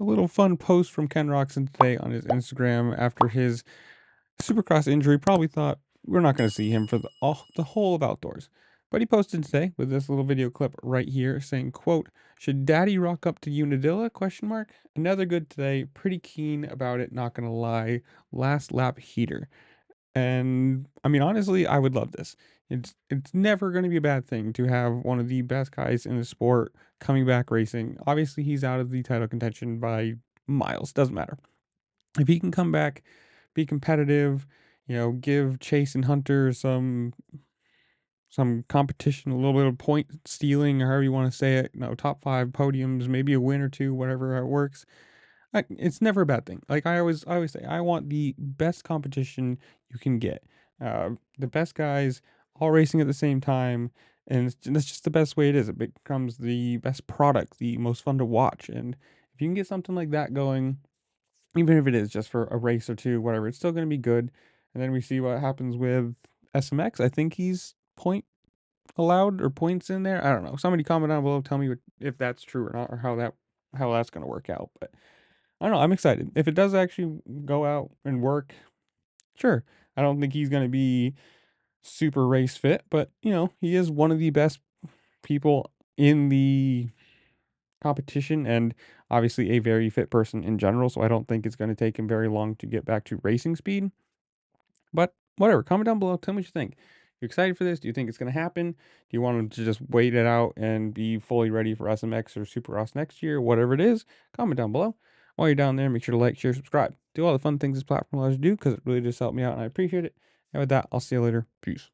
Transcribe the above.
a little fun post from Ken Roczen today on his Instagram after his Supercross injury. Probably thought we're not going to see him for the whole of outdoors. But he posted today with this little video clip right here saying, quote, "Should daddy rock up to Unadilla? Question mark. Another good today. Pretty keen about it, not going to lie. Last lap heater." And I mean, honestly, I would love this. It's never going to be a bad thing to have one of the best guys in the sport coming back racing. Obviously, he's out of the title contention by miles. Doesn't matter. If he can come back, be competitive, give Chase and Hunter some competition, a little bit of point stealing, or however you want to say it. Top five podiums, maybe a win or two, whatever it works. It's never a bad thing. Like I always say, I want the best competition you can get. The best guys all racing at the same time, and that's just the best way it is. It becomes the best product, the most fun to watch. And if you can get something like that going, even if it is just for a race or two, whatever, it's still going to be good. And then we see what happens with SMX. I think he's point allowed or points in there. I don't know. Somebody comment down below, tell me if that's true or not, or how that's going to work out. But I don't know. I'm excited. If it does actually go out and work, sure. I don't think he's going to be super race fit, but he is one of the best people in the competition and obviously a very fit person in general. So I don't think it's going to take him very long to get back to racing speed. But whatever. Comment down below. Tell me what you think. You excited for this? Do you think it's going to happen? Do you want him to just wait it out and be fully ready for SMX or Supercross next year? Whatever it is, comment down below. While you're down there, make sure to like, share, subscribe. Do all the fun things this platform allows you to do because it really just helps me out and I appreciate it. And with that, I'll see you later. Peace.